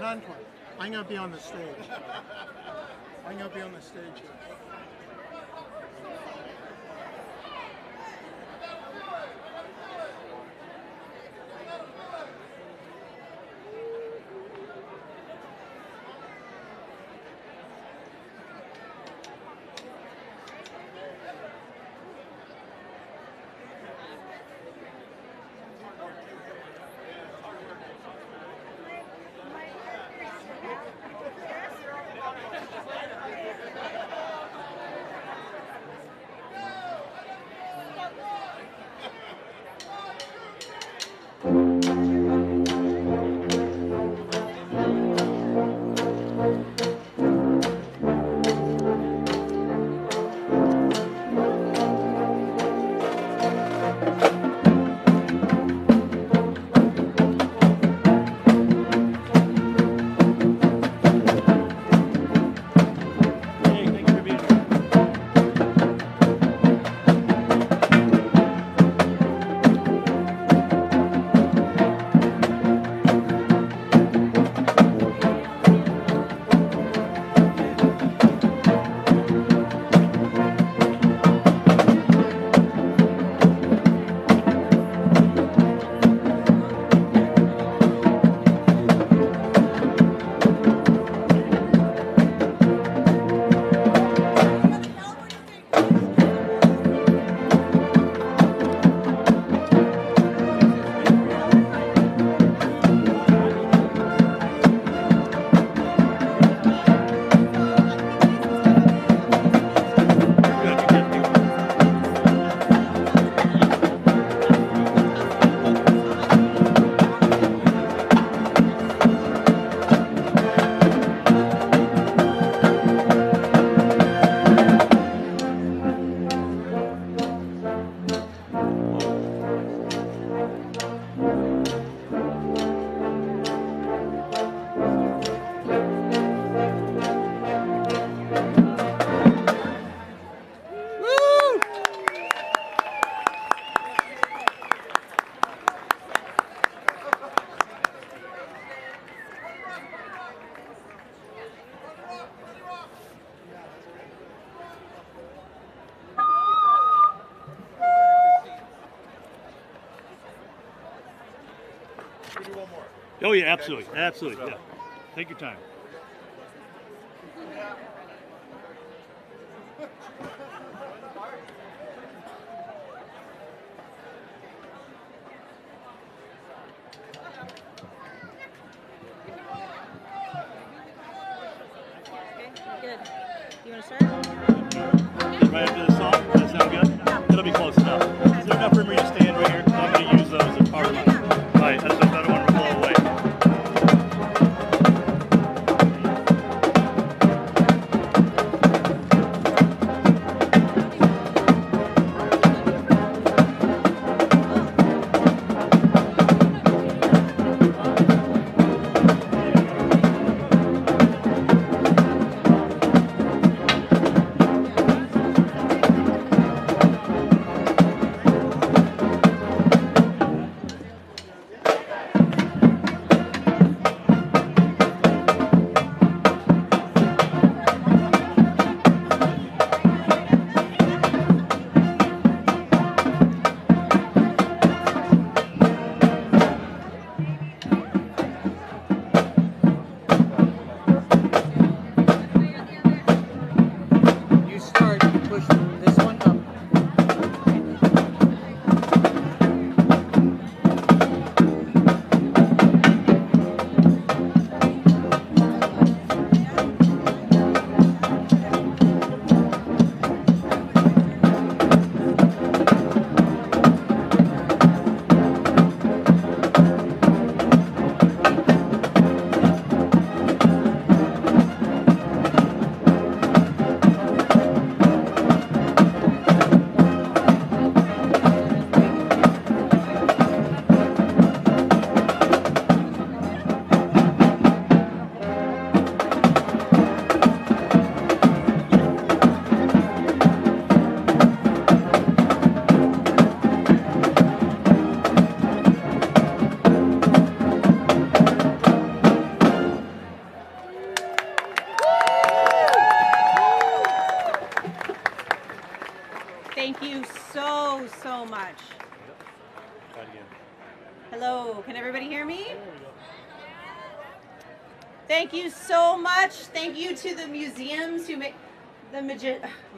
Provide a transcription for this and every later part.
Non-20. I'm going to be on the stage. I'm going to be on the stage here. Oh yeah, absolutely, absolutely. Yeah, take your time. Good. You want to start? Right after the song? Does that sound good? It'll be close enough. Is there enough room for you to stand right here? I'm going to use those as part of my... Right, I don't want to blow away. Thank you so much. Hello, can everybody hear me? Thank you so much. Thank you to the museums who make oh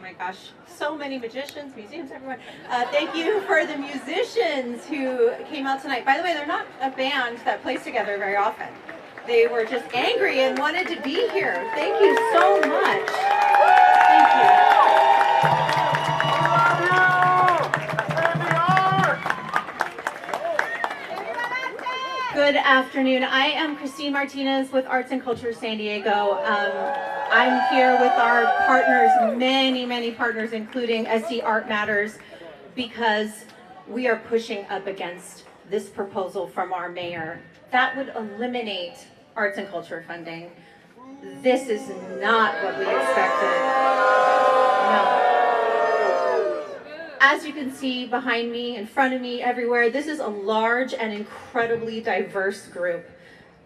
my gosh, so many magicians, museums, everyone. Thank you for the musicians who came out tonight. By the way, they're not a band that plays together very often. They were just angry and wanted to be here. Thank you so much. Thank you. Good afternoon. I am Christine Martinez with Arts and Culture San Diego. I'm here with our partners, many partners, including SC Art Matters, because we are pushing up against this proposal from our mayor. That would eliminate arts and culture funding. This is not what we expected. No. As you can see behind me, in front of me, everywhere, this is a large and incredibly diverse group.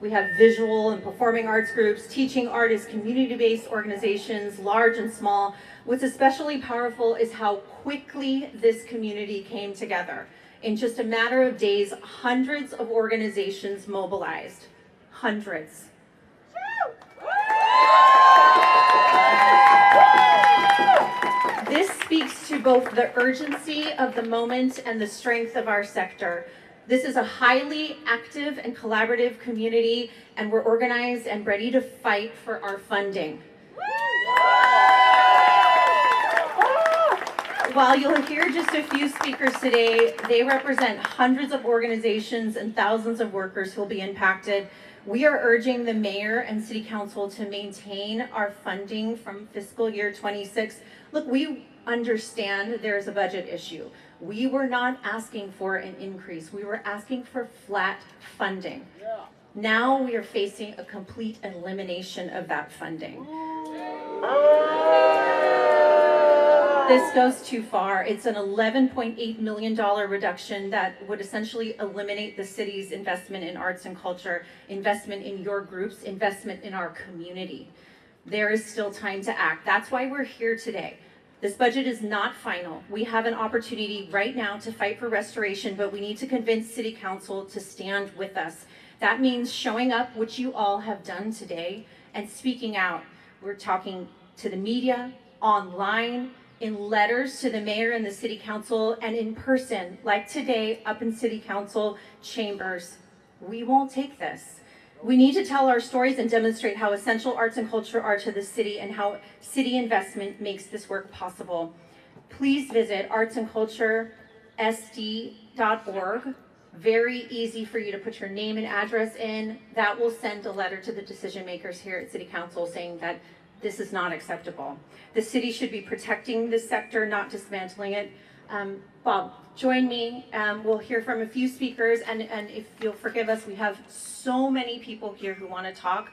We have visual and performing arts groups, teaching artists, community-based organizations, large and small. What's especially powerful is how quickly this community came together. In just a matter of days, hundreds of organizations mobilized. Hundreds. This speaks to both the urgency of the moment and the strength of our sector. This is a highly active and collaborative community, and we're organized and ready to fight for our funding. While you'll hear just a few speakers today, they represent hundreds of organizations and thousands of workers who will be impacted. We are urging the mayor and city council to maintain our funding from fiscal year 26. Look, we understand there's a budget issue. We were not asking for an increase. We were asking for flat funding. Now we are facing a complete elimination of that funding. This goes too far. It's an $11.8 million reduction that would essentially eliminate the city's investment in arts and culture, investment in your groups, investment in our community. There is still time to act. That's why we're here today. This budget is not final. We have an opportunity right now to fight for restoration, but we need to convince City Council to stand with us. That means showing up, which you all have done today, and speaking out. We're talking to the media, online, in letters to the mayor and the City Council, and in person, like today, up in City Council chambers. We won't take this. We need to tell our stories and demonstrate how essential arts and culture are to the city and how city investment makes this work possible. Please visit artsandculturesd.org. Very easy for you to put your name and address in. That will send a letter to the decision makers here at City Council saying that this is not acceptable. The city should be protecting this sector, not dismantling it. Bob, join me. We'll hear from a few speakers, and if you'll forgive us, we have so many people here who want to talk.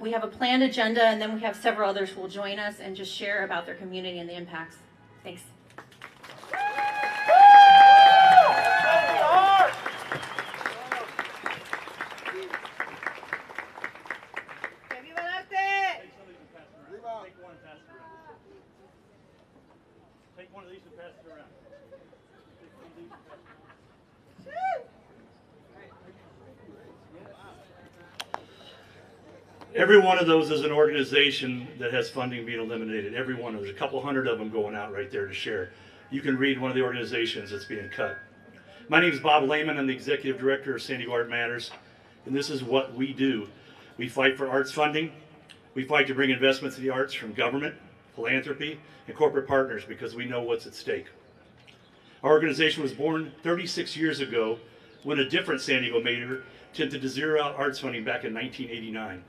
We have a planned agenda, and then we have several others who will join us and just share about their community and the impacts. Thanks. Take one of these and pass it around. Every one of those is an organization that has funding being eliminated. Every one of them. There's a couple hundred of them going out right there to share. You can read one of the organizations that's being cut. My name is Bob Lehman. I'm the Executive Director of San Diego Art Matters, and this is what we do. We fight for arts funding. We fight to bring investments in the arts from government, philanthropy, and corporate partners because we know what's at stake. Our organization was born 36 years ago when a different San Diego mayor attempted to zero out arts funding back in 1989.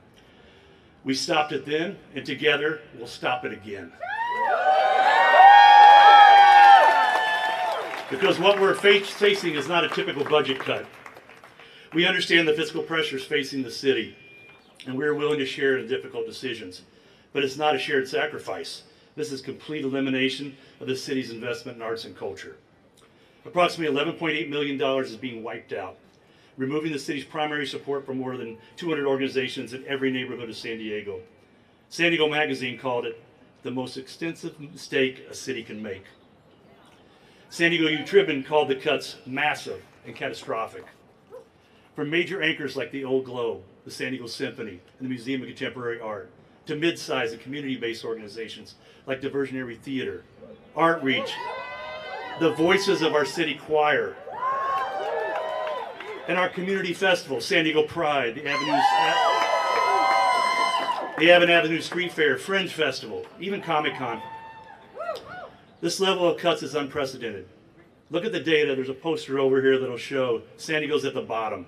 We stopped it then, and together we'll stop it again. Because what we're facing is not a typical budget cut. We understand the fiscal pressures facing the city, and we're willing to share in difficult decisions. But it's not a shared sacrifice. This is complete elimination of the city's investment in arts and culture. Approximately $11.8 million is being wiped out, removing the city's primary support for more than 200 organizations in every neighborhood of San Diego. San Diego Magazine called it the most extensive mistake a city can make. San Diego Tribune called the cuts massive and catastrophic. From major anchors like the Old Globe, the San Diego Symphony, and the Museum of Contemporary Art, to mid-sized and community-based organizations like Diversionary Theater, Art Reach, the voices of our city choir, and our community festival, San Diego Pride, the Avon Avenue Street Fair, Fringe Festival, even Comic-Con. This level of cuts is unprecedented. Look at the data. There's a poster over here that'll show San Diego's at the bottom.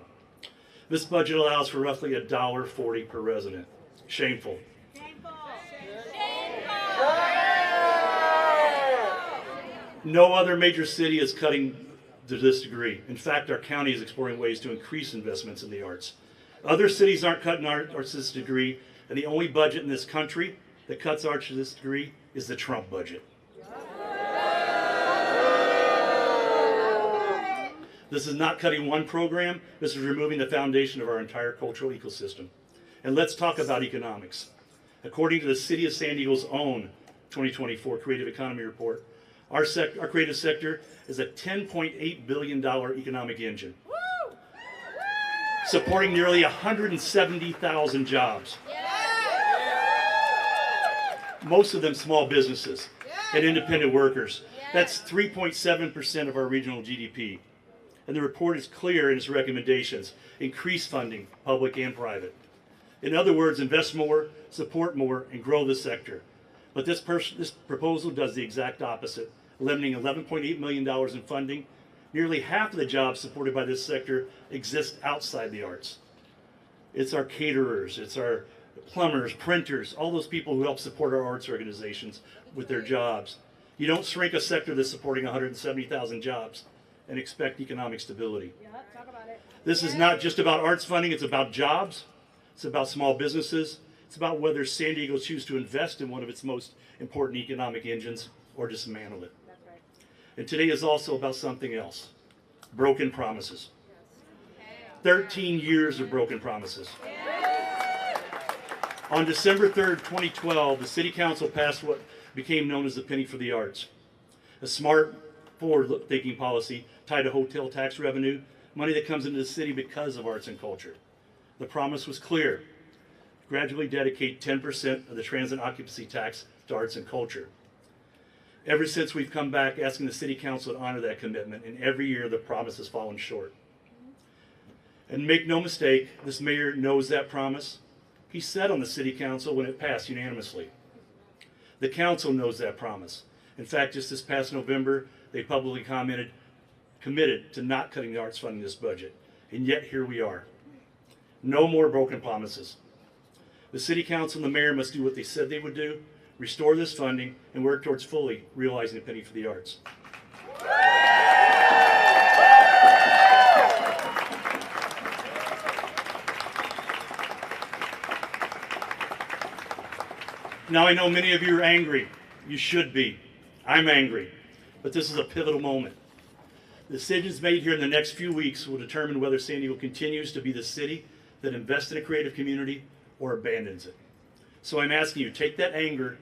This budget allows for roughly $1.40 per resident. Shameful. No other major city is cutting to this degree. In fact, our county is exploring ways to increase investments in the arts. Other cities aren't cutting arts to this degree, and the only budget in this country that cuts arts to this degree is the Trump budget. This is not cutting one program, this is removing the foundation of our entire cultural ecosystem. And let's talk about economics. According to the City of San Diego's own 2024 Creative Economy Report, our creative sector is a $10.8 billion economic engine, supporting nearly 170,000 jobs. Most of them small businesses and independent workers. That's 3.7% of our regional GDP. And the report is clear in its recommendations. Increase funding, public and private. In other words, invest more, support more, and grow the sector. But this proposal does the exact opposite, eliminating $11.8 million in funding. Nearly half of the jobs supported by this sector exist outside the arts. It's our caterers, it's our plumbers, printers, all those people who help support our arts organizations with their jobs. You don't shrink a sector that's supporting 170,000 jobs and expect economic stability. Talk about it. This is not just about arts funding, it's about jobs, it's about small businesses, it's about whether San Diego chooses to invest in one of its most important economic engines or dismantle it. That's right. And today is also about something else, broken promises. 13 years of broken promises. On December 3rd, 2012, the City Council passed what became known as the penny for the arts. A smart, forward-thinking policy tied to hotel tax revenue, money that comes into the city because of arts and culture. The promise was clear: gradually dedicate 10% of the transit occupancy tax to arts and culture. Ever since, we've come back asking the City Council to honor that commitment, and every year the promise has fallen short. And make no mistake, this mayor knows that promise. He said on the City Council when it passed unanimously. The council knows that promise. In fact, just this past November, they publicly committed to not cutting the arts funding in this budget. And yet here we are. No more broken promises. The City Council and the mayor must do what they said they would do: restore this funding and work towards fully realizing a penny for the arts. Now, I know many of you are angry. You should be. I'm angry. But this is a pivotal moment. The decisions made here in the next few weeks will determine whether San Diego continues to be the city that invests in a creative community or abandons it. So I'm asking you, take that anger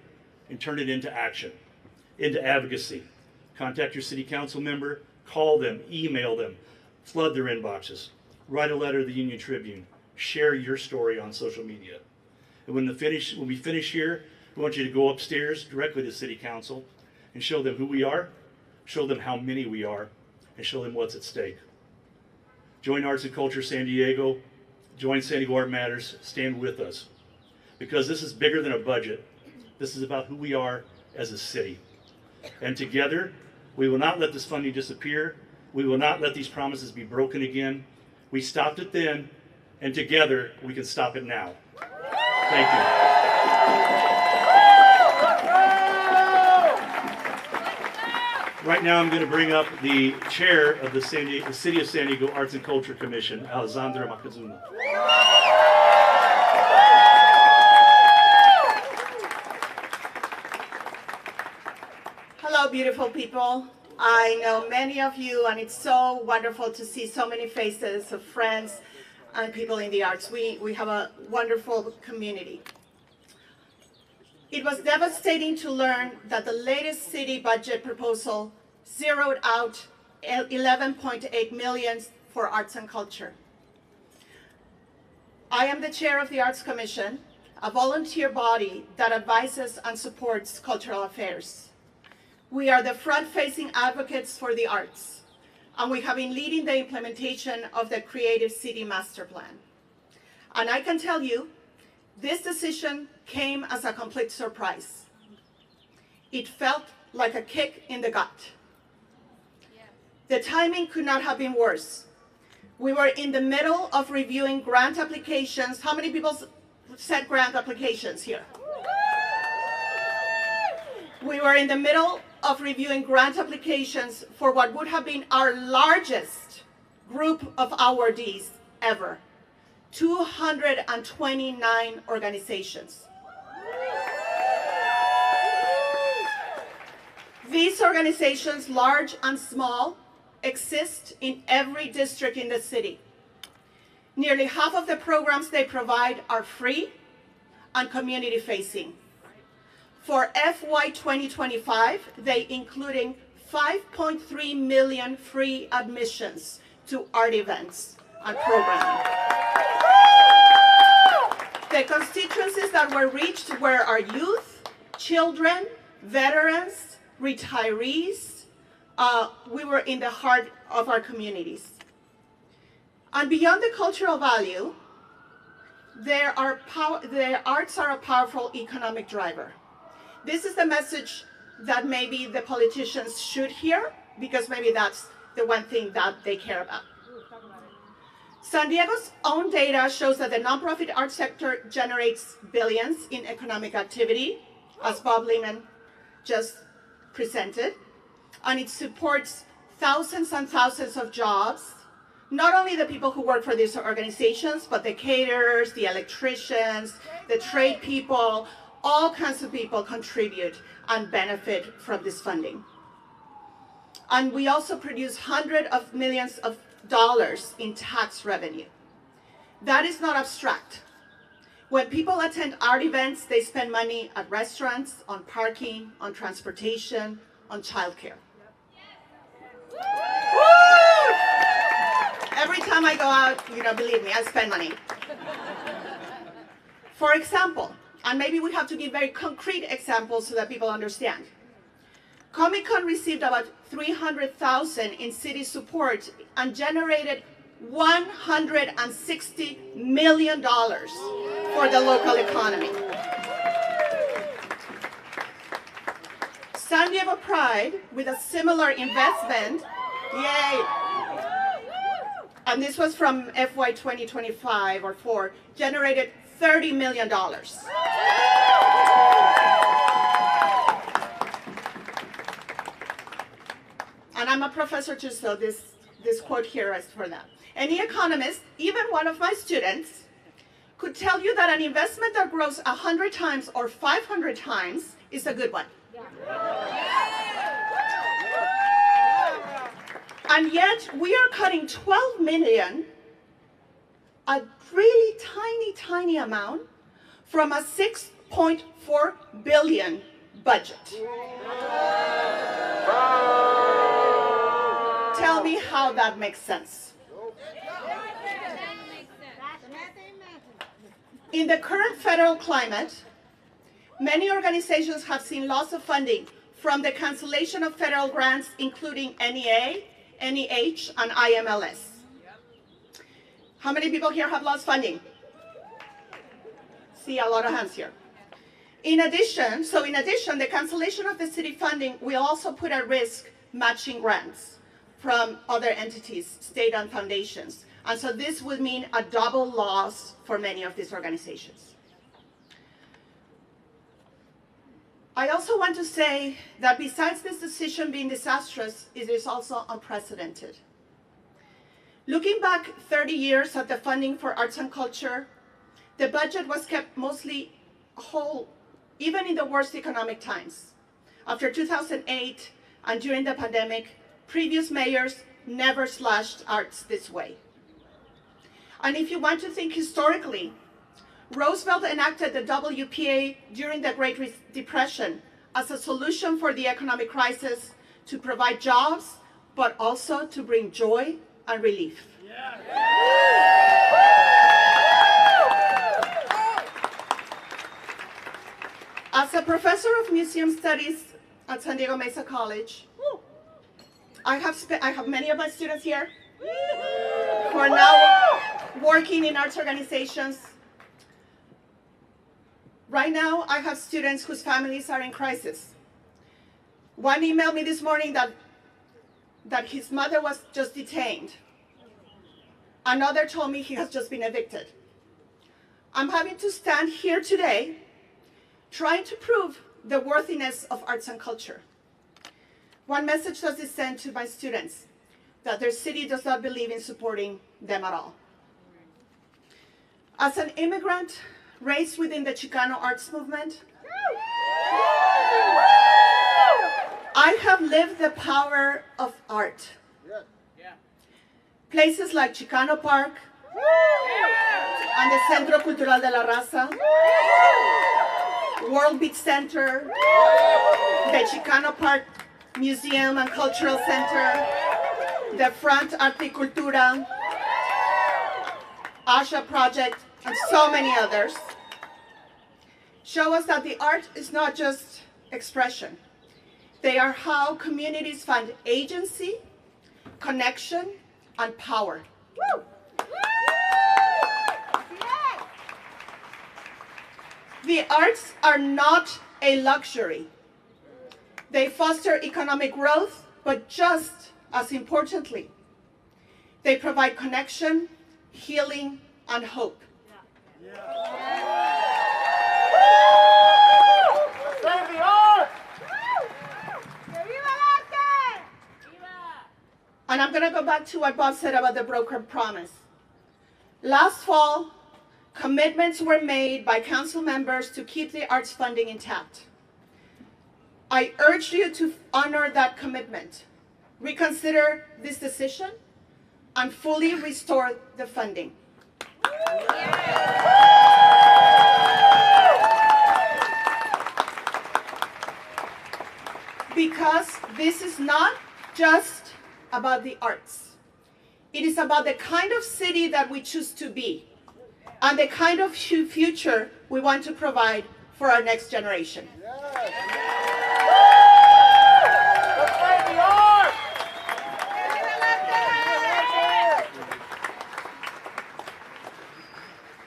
and turn it into action, into advocacy. Contact your city council member, call them, email them, flood their inboxes, write a letter to the Union Tribune, share your story on social media. And when we finish here, we want you to go upstairs directly to City Council and show them who we are, show them how many we are, and show them what's at stake. Join Arts and Culture San Diego, join San Diego Art Matters, stand with us. Because this is bigger than a budget. This is about who we are as a city. And together, we will not let this funding disappear. We will not let these promises be broken again. We stopped it then, and together we can stop it now. Thank you. Right now I'm going to bring up the chair of the City of San Diego Arts and Culture Commission, Alessandra Makazuma. Hello, beautiful people. I know many of you, and it's so wonderful to see so many faces of friends and people in the arts. We have a wonderful community. It was devastating to learn that the latest city budget proposal zeroed out $11.8 million for arts and culture. I am the chair of the Arts Commission, a volunteer body that advises and supports cultural affairs. We are the front-facing advocates for the arts, and we have been leading the implementation of the Creative City Master Plan. And I can tell you, this decision came as a complete surprise. It felt like a kick in the gut. The timing could not have been worse. We were in the middle of reviewing grant applications. How many people said grant applications here? We were in the middle of reviewing grant applications for what would have been our largest group of awardees ever. 229 organizations. These organizations, large and small, exist in every district in the city. Nearly half of the programs they provide are free and community-facing. For FY 2025, they including 5.3 million free admissions to art events and programming. The constituencies that were reached were our youth, children, veterans, retirees. We were in the heart of our communities. And beyond the cultural value, the arts are a powerful economic driver. This is the message that maybe the politicians should hear, because maybe that's the one thing that they care about. San Diego's own data shows that the nonprofit art sector generates billions in economic activity, as Bob Lehman just presented, and it supports thousands and thousands of jobs, not only the people who work for these organizations, but the caterers, the electricians, the trade people, all kinds of people contribute and benefit from this funding. And we also produce hundreds of millions of dollars in tax revenue. That is not abstract. When people attend art events, they spend money at restaurants, on parking, on transportation, on childcare. Every time I go out, believe me, I spend money. For example, and maybe we have to give very concrete examples so that people understand. Comic-Con received about $300,000 in city support and generated $160 million for the local economy. San Diego Pride, with a similar investment, yay, and this was from FY 2025 or 4, generated $30 million. And I'm a professor too, so this quote here is for that. Any economist, even one of my students, could tell you that an investment that grows 100 times or 500 times is a good one. And yet we are cutting $12 million, a really tiny amount, from a $6.4 billion budget. Tell me how that makes sense. In the current federal climate, many organizations have seen loss of funding from the cancellation of federal grants, including NEA, NEH, and IMLS. How many people here have lost funding? See a lot of hands here. In addition, the cancellation of the city funding will also put at risk matching grants from other entities, state and foundations. And so this would mean a double loss for many of these organizations. I also want to say that besides this decision being disastrous, it is also unprecedented. Looking back 30 years at the funding for arts and culture, the budget was kept mostly whole, even in the worst economic times. After 2008 and during the pandemic, previous mayors never slashed arts this way. And if you want to think historically, Roosevelt enacted the WPA during the Great Depression as a solution for the economic crisis to provide jobs, but also to bring joy and relief. As a professor of museum studies at San Diego Mesa College, I have many of my students here who are now working in arts organizations. Right now, I have students whose families are in crisis. One emailed me this morning that his mother was just detained. Another told me he has just been evicted. I'm having to stand here today trying to prove the worthiness of arts and culture. One message does this send to my students, that their city does not believe in supporting them at all. As an immigrant raised within the Chicano arts movement, I have lived the power of art. Places like Chicano Park and the Centro Cultural de la Raza, World Beach Center, the Chicano Park Museum and Cultural Center, the Front Arte y Cultura, Asha Project, and so many others, show us that the art is not just expression. They are how communities find agency, connection, and power. The arts are not a luxury. They foster economic growth, but just as importantly, they provide connection, healing, and hope. And I'm going to go back to what Bob said about the brokered promise. Last fall, commitments were made by council members to keep the arts funding intact. I urge you to honor that commitment, reconsider this decision, and fully restore the funding. Yeah. because this is not just about the arts. It is about the kind of city that we choose to be and the kind of future we want to provide for our next generation.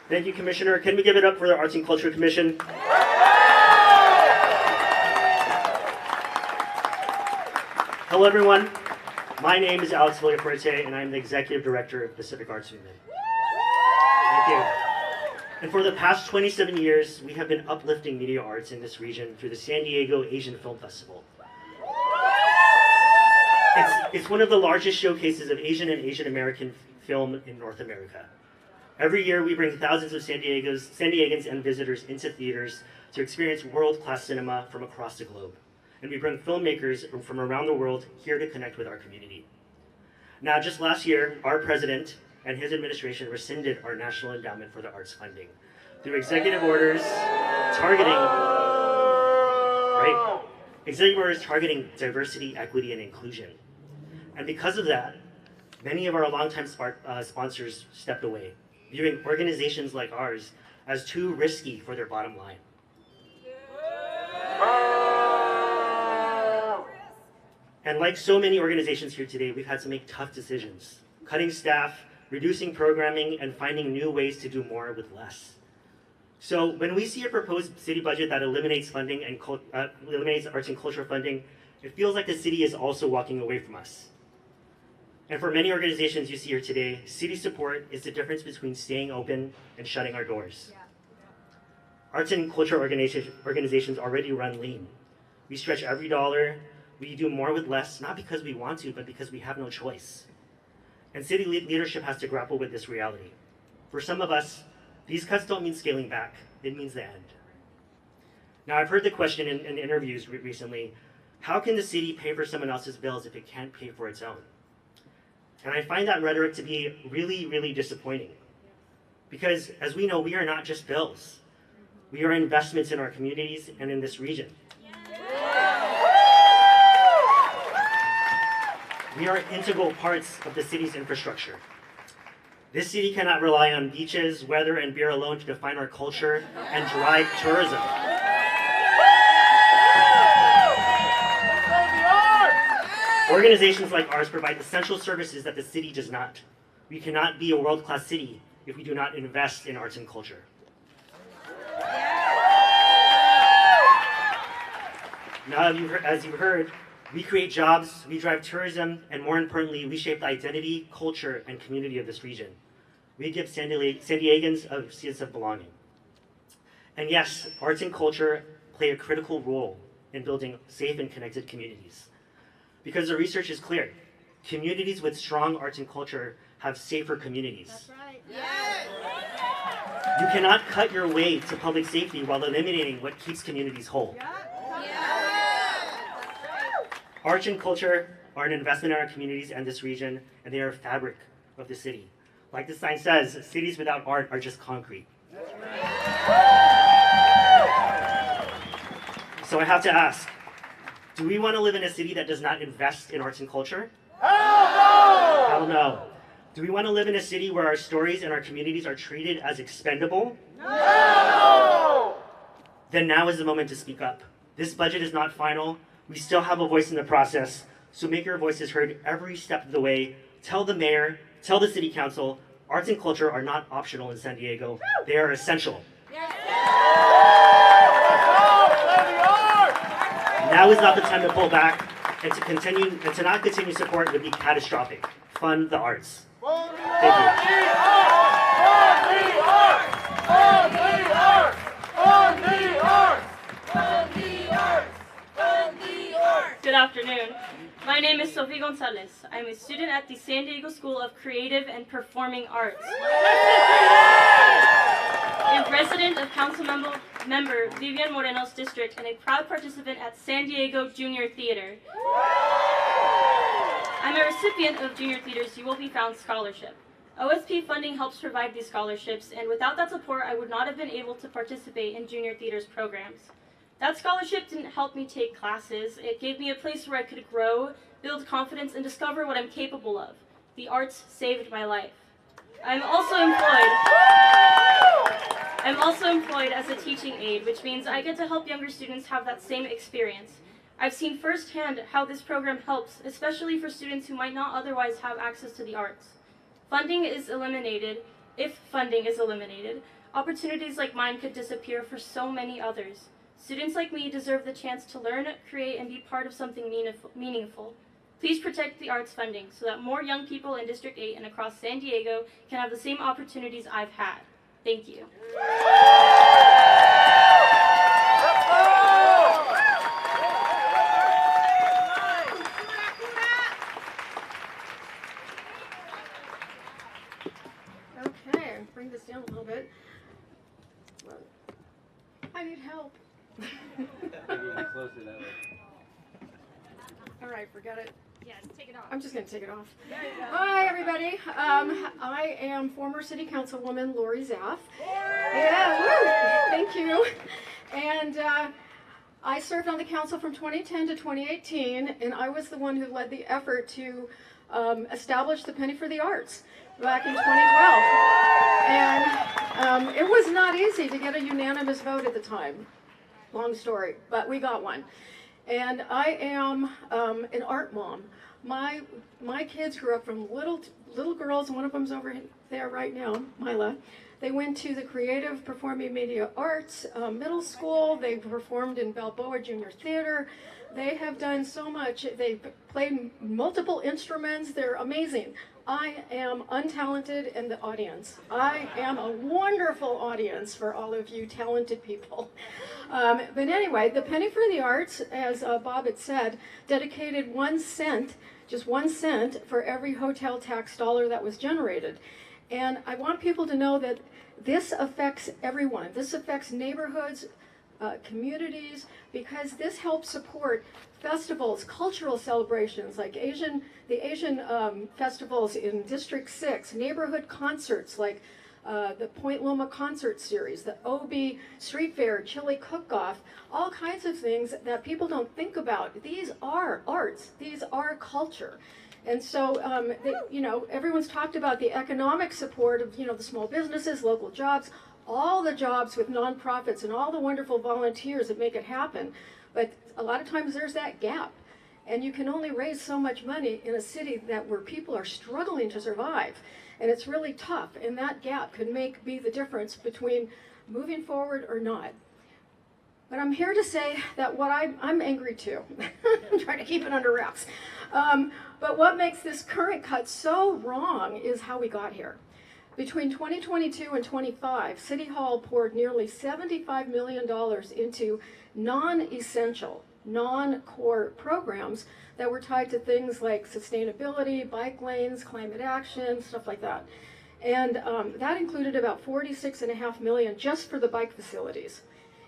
Thank you, Commissioner. Can we give it up for the Arts and Culture Commission? Hello, everyone. My name is Alex Villafuerte, and I'm the Executive Director of the Civic Arts Movement. Thank you. And for the past 27 years, we have been uplifting media arts in this region through the San Diego Asian Film Festival. It's one of the largest showcases of Asian and Asian American film in North America. Every year, we bring thousands of San Diegans and visitors into theaters to experience world-class cinema from across the globe. And we bring filmmakers from around the world here to connect with our community. Now, just last year, our president and his administration rescinded our National Endowment for the Arts funding through executive orders targeting diversity, equity, and inclusion. And because of that, many of our longtime sponsors stepped away, viewing organizations like ours as too risky for their bottom line. And like so many organizations here today, we've had to make tough decisions, cutting staff, reducing programming, and finding new ways to do more with less. So when we see a proposed city budget that eliminates funding and eliminates arts and culture funding, it feels like the city is also walking away from us. And for many organizations you see here today, city support is the difference between staying open and shutting our doors. Yeah. Arts and culture organizations already run lean. We stretch every dollar. We do more with less, not because we want to, but because we have no choice. And city leadership has to grapple with this reality. For some of us, these cuts don't mean scaling back. It means the end. Now, I've heard the question in interviews recently, how can the city pay for someone else's bills if it can't pay for its own? And I find that rhetoric to be really, really disappointing. Because as we know, we are not just bills. We are investments in our communities and in this region. We are integral parts of the city's infrastructure. This city cannot rely on beaches, weather, and beer alone to define our culture and drive tourism. Organizations like ours provide essential services that the city does not. We cannot be a world-class city if we do not invest in arts and culture. Now, as you've heard, we create jobs, we drive tourism, and more importantly, we shape the identity, culture, and community of this region. We give San Diegans a sense of belonging. And yes, arts and culture play a critical role in building safe and connected communities. Because the research is clear, communities with strong arts and culture have safer communities. That's right. Yes. You cannot cut your way to public safety while eliminating what keeps communities whole. Yeah. Arts and culture are an investment in our communities and this region, and they are a fabric of the city. Like the sign says, cities without art are just concrete. So I have to ask, do we want to live in a city that does not invest in arts and culture? Hell no! Hell no. Do we want to live in a city where our stories and our communities are treated as expendable? No! Then now is the moment to speak up. This budget is not final. We still have a voice in the process, so make your voices heard every step of the way. Tell the mayor, tell the city council, arts and culture are not optional in San Diego. They are essential. Now is not the time to pull back, and to not continue support would be catastrophic. Fund the arts. Thank you. Good afternoon. My name is Sophie Gonzalez. I'm a student at the San Diego School of Creative and Performing Arts. A resident of Council Member Vivian Moreno's district and a proud participant at San Diego Junior Theater. I'm a recipient of Junior Theater's You Will Be Found scholarship. OSP funding helps provide these scholarships, and without that support, I would not have been able to participate in Junior Theater's programs. That scholarship didn't help me take classes. It gave me a place where I could grow, build confidence, and discover what I'm capable of. The arts saved my life. I'm also employed as a teaching aide, which means I get to help younger students have that same experience. I've seen firsthand how this program helps, especially for students who might not otherwise have access to the arts. If funding is eliminated, opportunities like mine could disappear for so many others. Students like me deserve the chance to learn, create, and be part of something meaningful. Please protect the arts funding so that more young people in District 8 and across San Diego can have the same opportunities I've had. Thank you. Okay, bring this down a little bit. I need help. All right, forget it. Yes, take it off. I'm just going to take it off. Hi, everybody. I am former City Councilwoman Lori Zaff. Yeah, woo, thank you. And I served on the council from 2010 to 2018, and I was the one who led the effort to establish the Penny for the Arts back in 2012. And it was not easy to get a unanimous vote at the time. Long story, but we got one. And I am an art mom. My kids grew up from little girls. One of them's over there right now, Mila. They went to the Creative Performing Media Arts middle school. They performed in Balboa Junior Theater. They have done so much. They played multiple instruments. They're amazing. I am untalented in the audience. I am a wonderful audience for all of you talented people. But anyway, the Penny for the Arts, as Bob had said, dedicated 1 cent, just 1 cent for every hotel tax dollar that was generated. And I want people to know that this affects everyone. This affects neighborhoods, communities, because this helps support festivals, cultural celebrations like the Asian festivals in District 6, neighborhood concerts like the Point Loma Concert Series, the OB Street Fair, Chili Cook-Off, all kinds of things that people don't think about. These are arts. These are culture. And so, everyone's talked about the economic support of, the small businesses, local jobs, all the jobs with nonprofits and all the wonderful volunteers that make it happen. But a lot of times there's that gap. And you can only raise so much money in a city where people are struggling to survive. And it's really tough. And that gap can be the difference between moving forward or not. But I'm here to say that what I'm angry too. I'm trying to keep it under wraps. But what makes this current cut so wrong is how we got here. Between 2022 and 25, City Hall poured nearly $75 million into non-essential, non-core programs that were tied to things like sustainability, bike lanes, climate action, stuff like that. And that included about $46.5 million just for the bike facilities.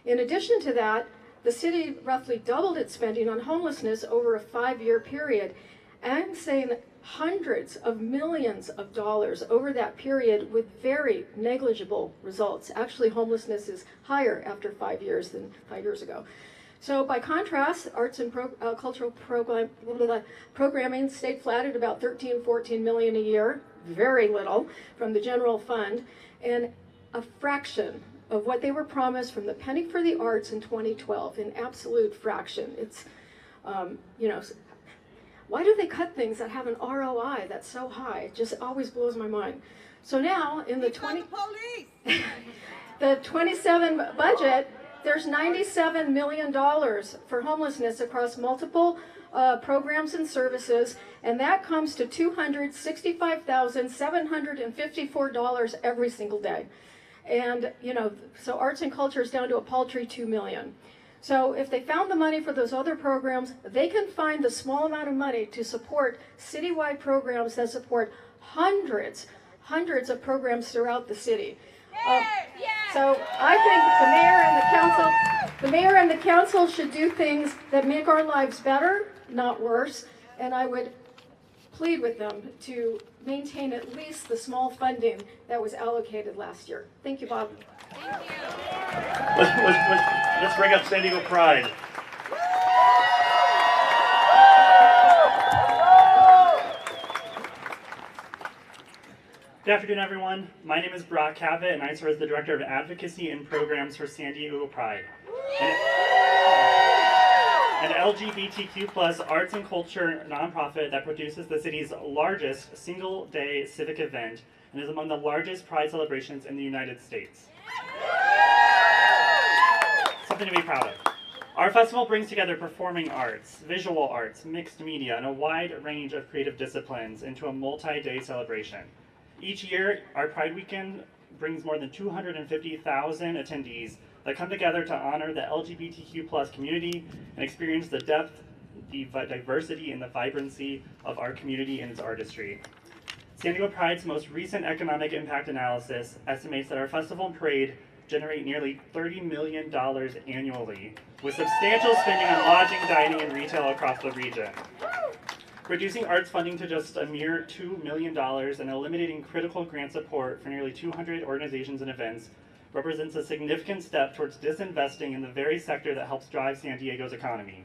In addition to that, the city roughly doubled its spending on homelessness over a 5-year period. I'm saying hundreds of millions of dollars over that period with very negligible results. Actually, homelessness is higher after 5 years than 5 years ago. So by contrast, arts and cultural programming stayed flat at about 14 million a year, very little from the general fund, and a fraction of what they were promised from the Penny for the Arts in 2012, an absolute fraction. It's, why do they cut things that have an ROI that's so high? It just always blows my mind. So now in the the 27 budget, there's $97 million for homelessness across multiple programs and services, and that comes to $265,754 every single day. And, so arts and culture is down to a paltry $2 million. So if they found the money for those other programs, they can find the small amount of money to support citywide programs that support hundreds of programs throughout the city. So I think the mayor and the council should do things that make our lives better, not worse. And I would plead with them to maintain at least the small funding that was allocated last year. Thank you, Bob. Let's bring up San Diego Pride. Good afternoon, everyone. My name is Brock Cavett, and I serve as the Director of Advocacy and Programs for San Diego Pride, an LGBTQ+ arts and culture nonprofit that produces the city's largest single-day civic event and is among the largest Pride celebrations in the United States. Something to be proud of. Our festival brings together performing arts, visual arts, mixed media, and a wide range of creative disciplines into a multi-day celebration. Each year, our Pride Weekend brings more than 250,000 attendees that come together to honor the LGBTQ+ community and experience the depth, the diversity, and the vibrancy of our community and its artistry. San Diego Pride's most recent economic impact analysis estimates that our festival and parade generate nearly $30 million annually, with substantial spending on lodging, dining, and retail across the region. Reducing arts funding to just a mere $2 million and eliminating critical grant support for nearly 200 organizations and events represents a significant step towards disinvesting in the very sector that helps drive San Diego's economy.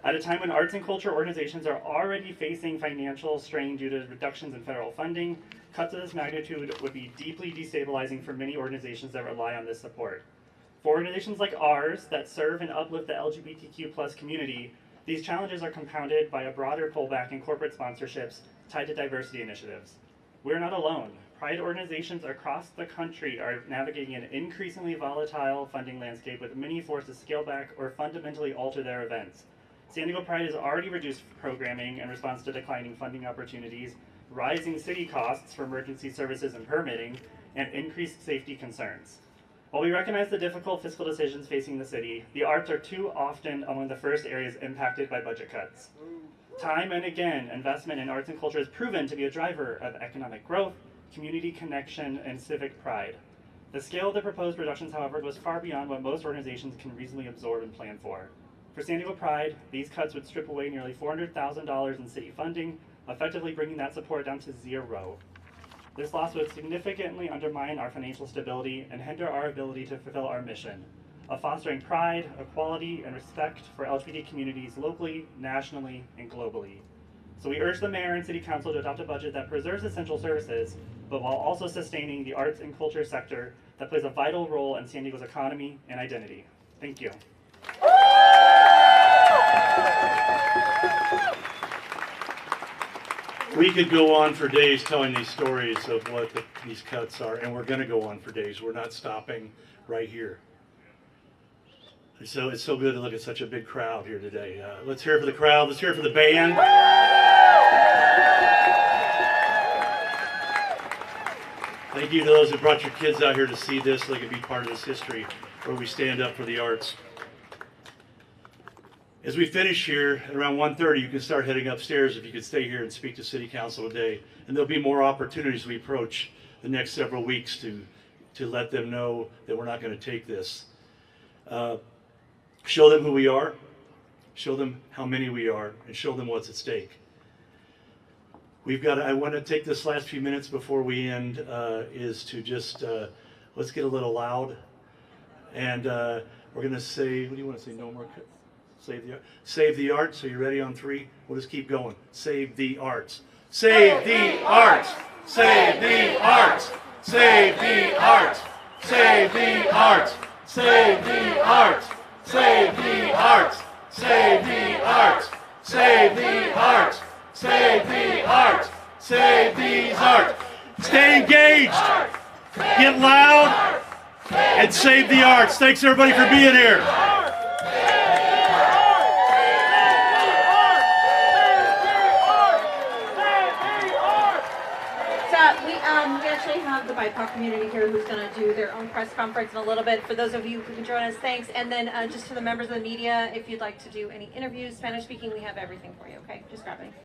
At a time when arts and culture organizations are already facing financial strain due to reductions in federal funding, cuts of this magnitude would be deeply destabilizing for many organizations that rely on this support. For organizations like ours that serve and uplift the LGBTQ+ community, these challenges are compounded by a broader pullback in corporate sponsorships tied to diversity initiatives. We're not alone. Pride organizations across the country are navigating an increasingly volatile funding landscape, with many forced to scale back or fundamentally alter their events. San Diego Pride has already reduced programming in response to declining funding opportunities, rising city costs for emergency services and permitting, and increased safety concerns. While we recognize the difficult fiscal decisions facing the city, the arts are too often among the first areas impacted by budget cuts. Time and again, investment in arts and culture has proven to be a driver of economic growth, community connection, and civic pride. The scale of the proposed reductions, however, goes far beyond what most organizations can reasonably absorb and plan for. For San Diego Pride, these cuts would strip away nearly $400,000 in city funding, effectively bringing that support down to zero. This loss would significantly undermine our financial stability and hinder our ability to fulfill our mission of fostering pride, equality, and respect for LGBT communities locally, nationally, and globally. So we urge the mayor and city council to adopt a budget that preserves essential services, but while also sustaining the arts and culture sector that plays a vital role in San Diego's economy and identity. Thank you. We could go on for days telling these stories of what these cuts are, and we're going to go on for days. We're not stopping right here. So it's so good to look at such a big crowd here today. Let's hear it for the crowd. Let's hear it for the band. Thank you to those who brought your kids out here to see this so they can be part of this history where we stand up for the arts. As we finish here at around 1:30, you can start heading upstairs if you could stay here and speak to City Council today. And there'll be more opportunities as we approach the next several weeks to let them know that we're not going to take this. Show them who we are, show them how many we are, and show them what's at stake. I want to take this last few minutes before we end is to just, let's get a little loud. And we're going to say, what do you want to say? No more. Save the arts. So you ready on 3? We'll just keep going. Save the arts. Save the arts. Save the arts. Save the arts. Save the arts. Save the arts. Save the arts. Save the arts. Save the arts. Save the arts. Save these arts. Stay engaged. Get loud. And save the arts. Thanks everybody for being here. We actually have the BIPOC community here who's going to do their own press conference in a little bit. For those of you who can join us, thanks. And then just to the members of the media, if you'd like to do any interviews, Spanish speaking, we have everything for you, okay? Just grab me.